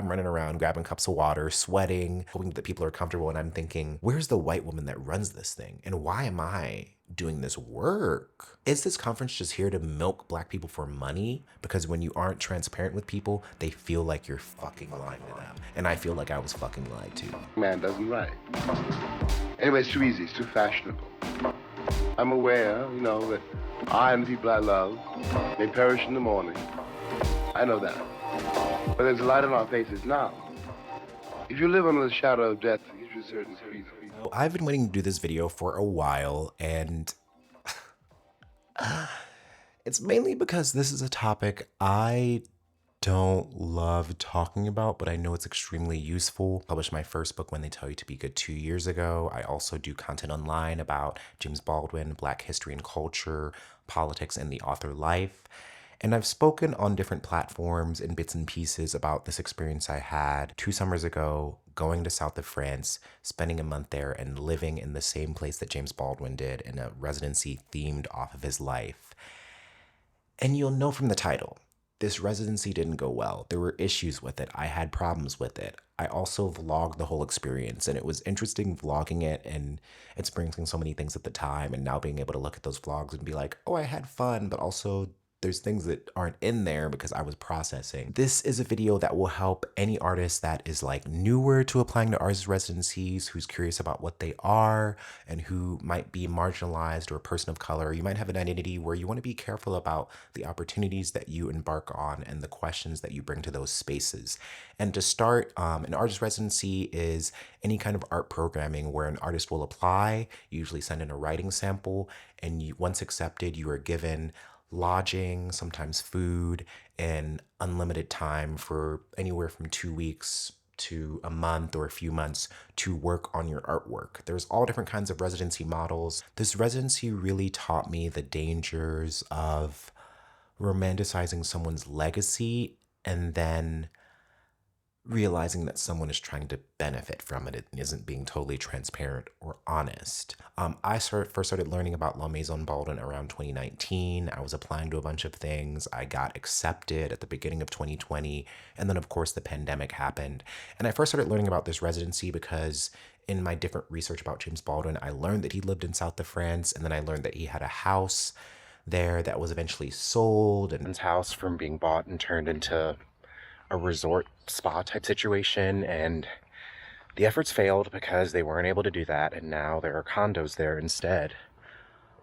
I'm running around grabbing cups of water, sweating, hoping that people are comfortable. And I'm thinking, where's the white woman that runs this thing? And why am I doing this work? Is this conference just here to milk Black people for money? Because when you aren't transparent with people, they feel like you're fucking lying to them. And I feel like I was fucking lied to. Man doesn't write. Anyway, it's too easy, it's too fashionable. I'm aware, that I and the people I love may perish in the morning. I know that. But there's a light on our faces now. If you live under the shadow of death, it gives you a certain freedom. I've been waiting to do this video for a while, and it's mainly because this is a topic I don't love talking about, but I know it's extremely useful. I published my first book, When They Tell You to Be Good, 2 years ago. I also do content online about James Baldwin, Black history and culture, politics, and the author life. And I've spoken on different platforms in bits and pieces about this experience I had 2 summers ago, going to south of France, spending a month there, and living in the same place that James Baldwin did in a residency themed off of his life. And you'll know from the title, this residency didn't go well. There were issues with it. I had problems with it. I also vlogged the whole experience, and it was interesting vlogging it and experiencing so many things at the time, and now being able to look at those vlogs and be like, oh, I had fun, but also there's things that aren't in there because I was processing. This is a video that will help any artist that is like newer to applying to artist residencies, who's curious about what they are, and who might be marginalized or a person of color. You might have an identity where you want to be careful about the opportunities that you embark on and the questions that you bring to those spaces. And to start, an artist residency is any kind of art programming where an artist will apply, usually send in a writing sample, and once accepted, you are given lodging, sometimes food, and unlimited time for anywhere from 2 weeks to a month or a few months to work on your artwork. There's all different kinds of residency models. This residency really taught me the dangers of romanticizing someone's legacy and then realizing that someone is trying to benefit from it and isn't being totally transparent or honest. I first started learning about La Maison Baldwin around 2019. I was applying to a bunch of things. I got accepted at the beginning of 2020. And then, of course, the pandemic happened. And I first started learning about this residency because in my different research about James Baldwin, I learned that he lived in south of France. And then I learned that he had a house there that was eventually sold. And his house from being bought and turned into a resort spa type situation, and the efforts failed because they weren't able to do that, and now there are condos there instead.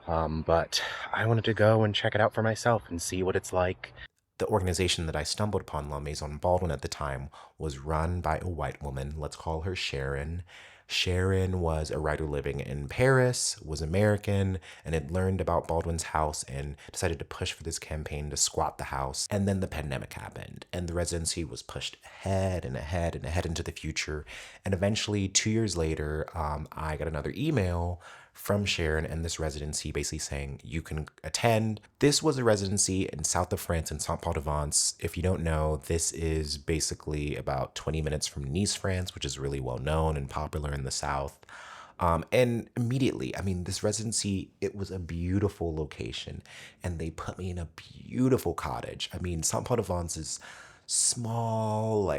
But I wanted to go and check it out for myself and see what it's like. The organization that I stumbled upon, La Maison Baldwin at the time, was run by a white woman. Let's call her Sharon. Sharon was a writer living in Paris, was American, and had learned about Baldwin's house and decided to push for this campaign to squat the house. And then the pandemic happened, and the residency was pushed ahead and ahead and ahead into the future. And eventually, 2 years later, I got another email from Sharon and this residency basically saying you can attend. This was a residency in south of France in Saint-Paul-de-Vence. If you don't know, this is basically about 20 minutes from Nice, France, which is really well known and popular in the south. And immediately, this residency, it was a beautiful location, and they put me in a beautiful cottage. Saint-Paul-de-Vence is small,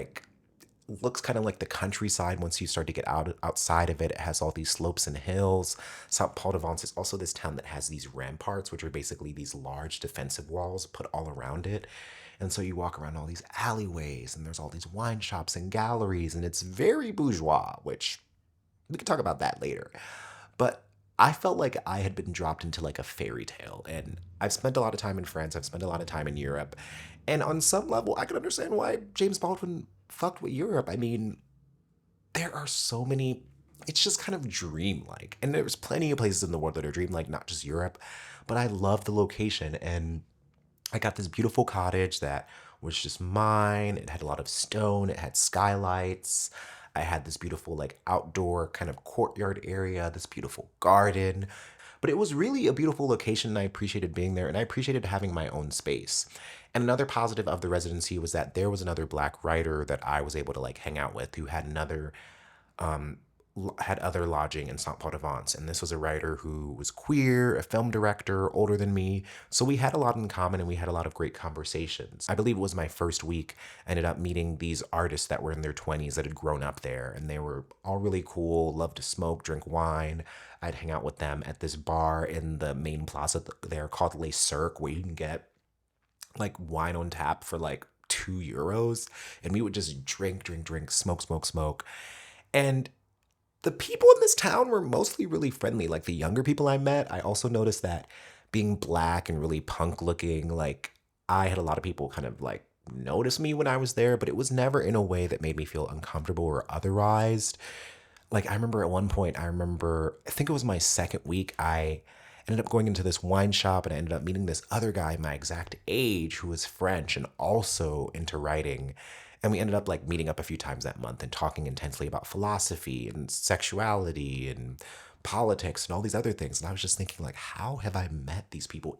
looks kind of like the countryside. Once you start to get outside of it, it has all these slopes and hills. Saint-Paul-de-Vence is also this town that has these ramparts, which are basically these large defensive walls put all around it. And so you walk around all these alleyways, and there's all these wine shops and galleries, and it's very bourgeois, which we can talk about that later. But I felt like I had been dropped into like a fairy tale, and I've spent a lot of time in France. I've spent a lot of time in Europe. And on some level, I can understand why James Baldwin fucked with Europe. There are so many, it's just kind of dreamlike. And there's plenty of places in the world that are dreamlike, not just Europe. But I love the location, and I got this beautiful cottage that was just mine. It had a lot of stone, it had skylights. I had this beautiful outdoor kind of courtyard area, this beautiful garden. But it was really a beautiful location, and I appreciated being there, and I appreciated having my own space. And another positive of the residency was that there was another Black writer that I was able to hang out with who had another had other lodging in Saint Paul de Vence, and this was a writer who was queer, a film director, older than me. So we had a lot in common and we had a lot of great conversations. I believe it was my first week. I ended up meeting these artists that were in their 20s that had grown up there, and they were all really cool, loved to smoke, drink wine. I'd hang out with them at this bar in the main plaza there called Le Cirque, where you can get like wine on tap for like €2. And we would just drink, drink, drink, smoke, smoke, smoke. And the people in this town were mostly really friendly. Like the younger people I met, I also noticed that being black and really punk looking, like I had a lot of people kind of like notice me when I was there, but it was never in a way that made me feel uncomfortable or otherwise. Like I remember at one point, I think it was my second week, I ended up going into this wine shop and I ended up meeting this other guy my exact age who was French and also into writing. And we ended up like meeting up a few times that month and talking intensely about philosophy and sexuality and politics and all these other things. And I was just thinking like, how have I met these people?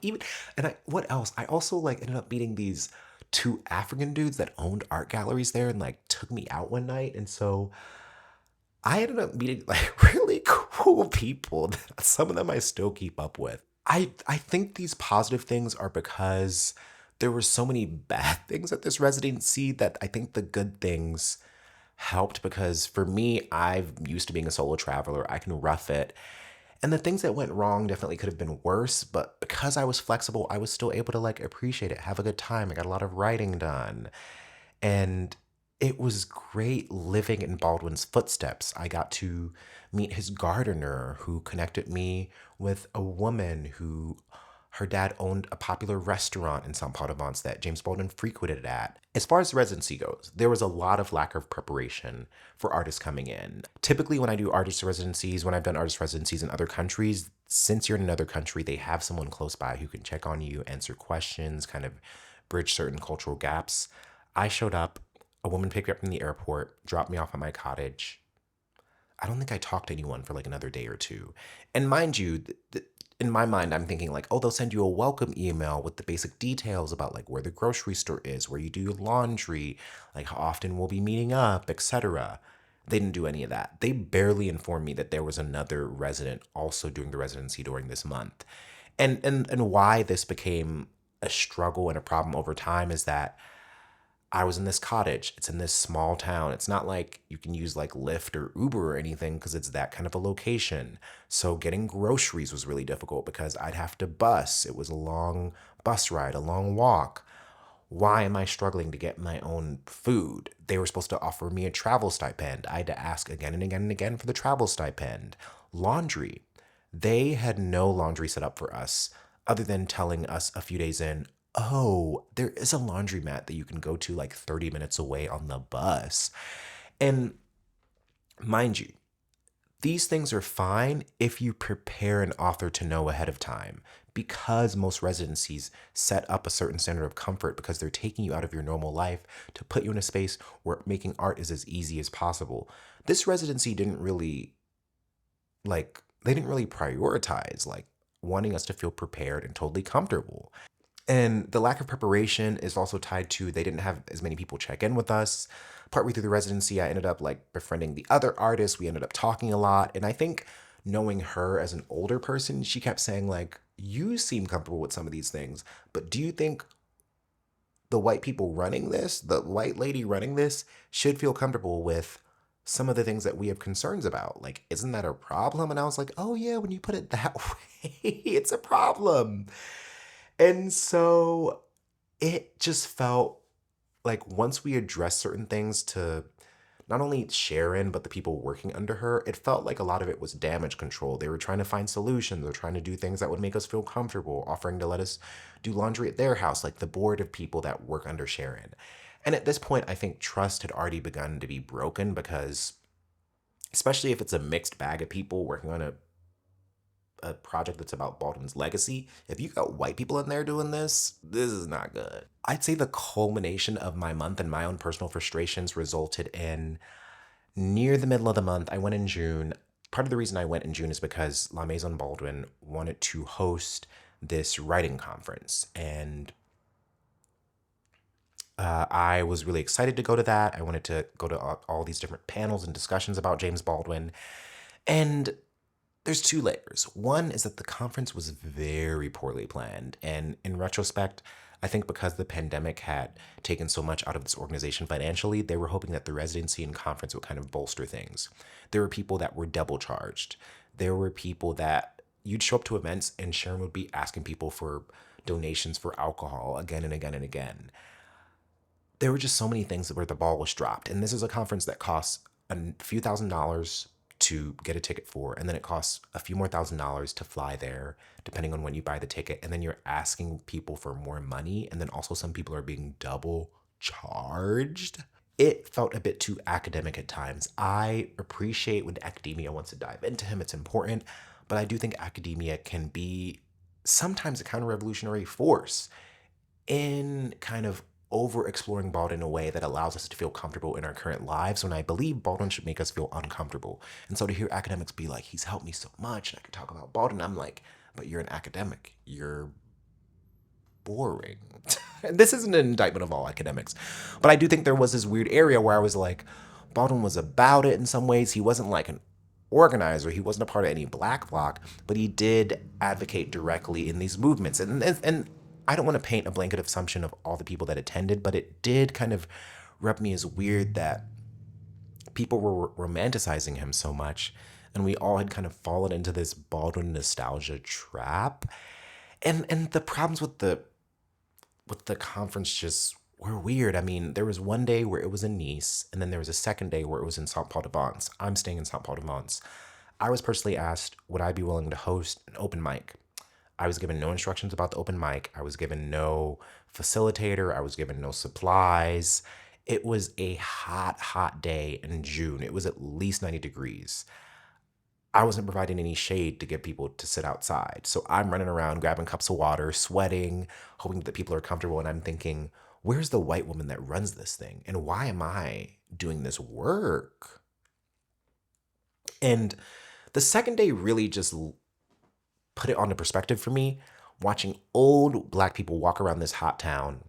What else? I also like ended up meeting these two African dudes that owned art galleries there and like took me out one night. And so I ended up meeting like really cool people. Some of them I still keep up with. I think these positive things are because there were so many bad things at this residency that I think the good things helped because for me, I've used to being a solo traveler. I can rough it. And the things that went wrong definitely could have been worse, but because I was flexible, I was still able to like appreciate it, have a good time. I got a lot of writing done. And it was great living in Baldwin's footsteps. I got to meet his gardener who connected me with a woman who her dad owned a popular restaurant in St. Paul de Vence that James Baldwin frequented at. As far as residency goes, there was a lot of lack of preparation for artists coming in. Typically, when I do artist residencies, when I've done artist residencies in other countries, since you're in another country, they have someone close by who can check on you, answer questions, kind of bridge certain cultural gaps. I showed up, a woman picked me up from the airport, dropped me off at my cottage. I don't think I talked to anyone for like another day or two. And mind you, in my mind, I'm thinking like, oh, they'll send you a welcome email with the basic details about like where the grocery store is, where you do your laundry, like how often we'll be meeting up, etc. They didn't do any of that. They barely informed me that there was another resident also doing the residency during this month. And why this became a struggle and a problem over time is that I was in this cottage. It's in this small town. It's not like you can use like Lyft or Uber or anything because it's that kind of a location. So getting groceries was really difficult because I'd have to bus. It was a long bus ride, a long walk. Why am I struggling to get my own food? They were supposed to offer me a travel stipend. I had to ask again and again and again for the travel stipend. Laundry. They had no laundry set up for us other than telling us a few days in, oh, there is a laundromat that you can go to like 30 minutes away on the bus. And mind you, these things are fine if you prepare an author to know ahead of time because most residencies set up a certain standard of comfort because they're taking you out of your normal life to put you in a space where making art is as easy as possible. This residency didn't really they didn't really prioritize like wanting us to feel prepared and totally comfortable. And the lack of preparation is also tied to they didn't have as many people check in with us. Partway through the residency, I ended up like befriending the other artists. We ended up talking a lot. And I think knowing her as an older person, she kept saying like, you seem comfortable with some of these things, but do you think the white people running this, the white lady running this, should feel comfortable with some of the things that we have concerns about? Like, isn't that a problem? And I was like, oh yeah, when you put it that way, it's a problem. And so it just felt like once we addressed certain things to not only Sharon, but the people working under her, it felt like a lot of it was damage control. They were trying to find solutions. They're trying to do things that would make us feel comfortable, offering to let us do laundry at their house, like the board of people that work under Sharon. And at this point, I think trust had already begun to be broken because, especially if it's a mixed bag of people working on a project that's about Baldwin's legacy, if you got white people in there doing this is not good. I'd say the culmination of my month and my own personal frustrations resulted in near the middle of the month. I went in June. Part of the reason I went in June is because La Maison Baldwin wanted to host this writing conference. And I was really excited to go to that. I wanted to go to all these different panels and discussions about James Baldwin. And there's two layers. One is that the conference was very poorly planned. And in retrospect, I think because the pandemic had taken so much out of this organization financially, they were hoping that the residency and conference would kind of bolster things. There were people that were double charged. There were people that you'd show up to events and Sharon would be asking people for donations for alcohol again and again and again. There were just so many things where the ball was dropped. And this is a conference that costs a few $1,000s to get a ticket for, and then it costs a few more $1,000s to fly there, depending on when you buy the ticket. And then you're asking people for more money, and then also some people are being double charged. It felt a bit too academic at times. I appreciate when academia wants to dive into him, it's important, but I do think academia can be sometimes a counter revolutionary force in kind of over exploring Baldwin in a way that allows us to feel comfortable in our current lives, when I believe Baldwin should make us feel uncomfortable. And so to hear academics be like, he's helped me so much and I could talk about Baldwin, I'm like, but you're an academic. You're boring. This isn't an indictment of all academics, but I do think there was this weird area where I was like, Baldwin was about it in some ways. He wasn't like an organizer, he wasn't a part of any black bloc, but he did advocate directly in these movements. And I don't want to paint a blanket assumption of all the people that attended, but it did kind of rub me as weird that people were romanticizing him so much, and we all had kind of fallen into this Baldwin nostalgia trap. And the problems with the conference just were weird. I mean, there was one day where it was in Nice, and then there was a second day where it was in Saint Paul de Vence. I'm staying in Saint Paul de Vence. I was personally asked, would I be willing to host an open mic? I was given no instructions about the open mic. I was given no facilitator. I was given no supplies. It was a hot, hot day in June. It was at least 90 degrees. I wasn't providing any shade to get people to sit outside. So I'm running around grabbing cups of water, sweating, hoping that people are comfortable. And I'm thinking, where's the white woman that runs this thing? And why am I doing this work? And the second day really just put it onto perspective for me, watching old black people walk around this hot town,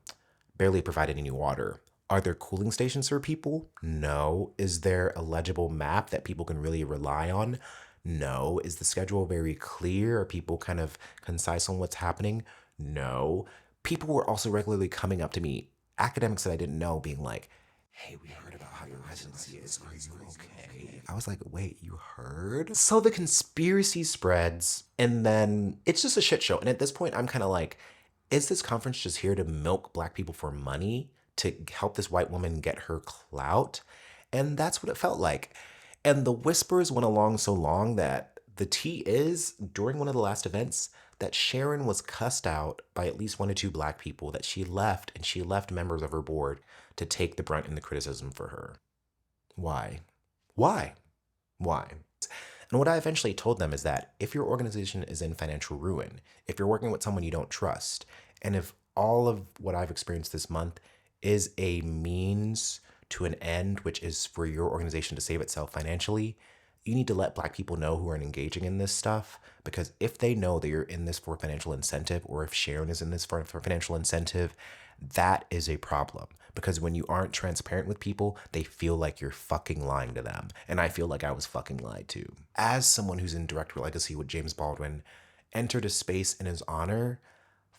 barely provided any water. Are there cooling stations for people? No. Is there a legible map that people can really rely on? No. Is the schedule very clear? Are people kind of concise on what's happening? No. People were also regularly coming up to me, academics that I didn't know, being like, hey, we heard about how your residency is. Are you okay? I was like, wait, you heard? So the conspiracy spreads, and then it's just a shit show. And at this point, I'm kind of like, is this conference just here to milk black people for money to help this white woman get her clout? And that's what it felt like. And the whispers went along so long that the tea is, during one of the last events, that Sharon was cussed out by at least one or two black people, that she left, and she left members of her board to take the brunt and the criticism for her. Why? Why? Why? And what I eventually told them is that if your organization is in financial ruin, if you're working with someone you don't trust, and if all of what I've experienced this month is a means to an end, which is for your organization to save itself financially, you need to let black people know who are engaging in this stuff, because if they know that you're in this for financial incentive, or if Sharon is in this for financial incentive, that is a problem. Because when you aren't transparent with people, they feel like you're fucking lying to them. And I feel like I was fucking lied to. As someone who's in direct legacy with James Baldwin, entered a space in his honor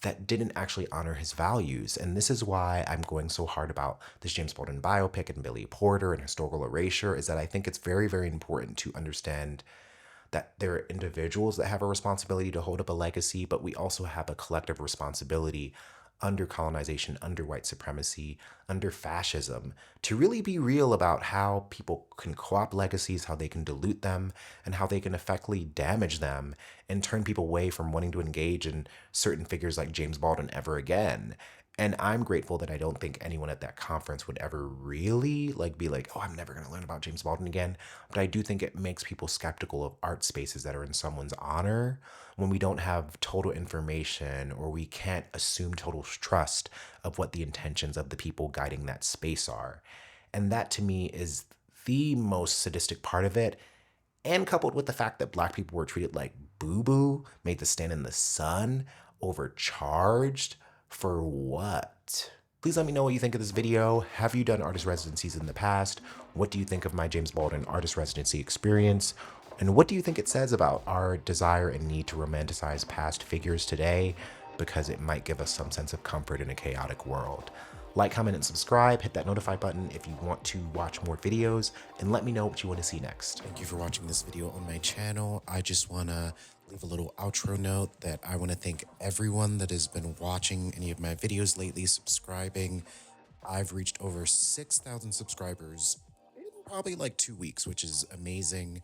that didn't actually honor his values. And this is why I'm going so hard about this James Baldwin biopic and Billy Porter and historical erasure, is that I think it's very, very important to understand that there are individuals that have a responsibility to hold up a legacy, but we also have a collective responsibility under colonization, under white supremacy, under fascism, to really be real about how people can co-opt legacies, how they can dilute them, and how they can effectively damage them and turn people away from wanting to engage in certain figures like James Baldwin ever again. And I'm grateful that I don't think anyone at that conference would ever really be like, oh, I'm never going to learn about James Baldwin again. But I do think it makes people skeptical of art spaces that are in someone's honor, when we don't have total information, or we can't assume total trust of what the intentions of the people guiding that space are. And that to me is the most sadistic part of it. And coupled with the fact that black people were treated like boo-boo, made to stand in the sun, overcharged, for what? Please let me know what you think of this video. Have you done artist residencies in the past? What do you think of my James Baldwin artist residency experience? And what do you think it says about our desire and need to romanticize past figures today? Because it might give us some sense of comfort in a chaotic world. Like, comment, and subscribe. Hit that notify button if you want to watch more videos, and let me know what you want to see next. Thank you for watching this video on my channel. I just want to leave a little outro note that I want to thank everyone that has been watching any of my videos lately, subscribing. I've reached over 6,000 subscribers in probably like 2 weeks, which is amazing.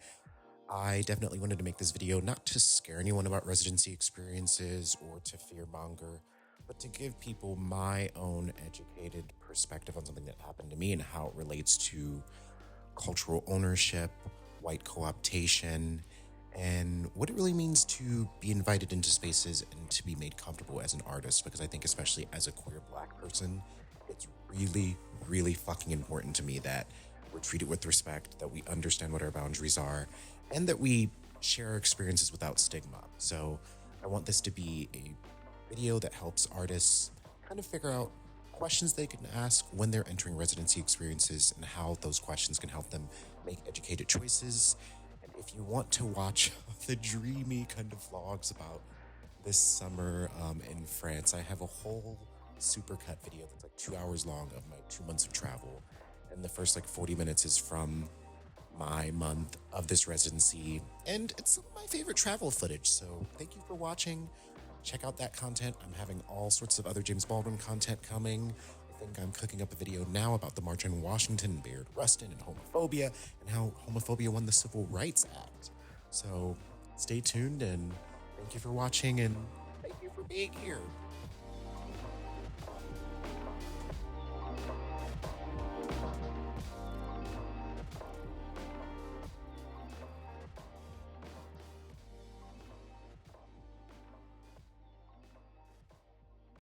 I definitely wanted to make this video not to scare anyone about residency experiences or to fearmonger, but to give people my own educated perspective on something that happened to me and how it relates to cultural ownership, white co-optation, and what it really means to be invited into spaces and to be made comfortable as an artist. Because I think, especially as a queer Black person, it's really, really fucking important to me that we're treated with respect, that we understand what our boundaries are, and that we share our experiences without stigma. So I want this to be a video that helps artists kind of figure out questions they can ask when they're entering residency experiences and how those questions can help them make educated choices. And if you want to watch the dreamy kind of vlogs about this summer in France, I have a whole supercut video that's like 2 hours long of my 2 months of travel. And the first like 40 minutes is from my month of this residency, and it's some of my favorite travel footage. So thank you for watching. Check out that content. I'm having all sorts of other James Baldwin content coming. I think I'm cooking up a video now about the March on Washington, Bayard Rustin, and homophobia, and how homophobia won the Civil Rights Act. So stay tuned, and thank you for watching, and thank you for being here.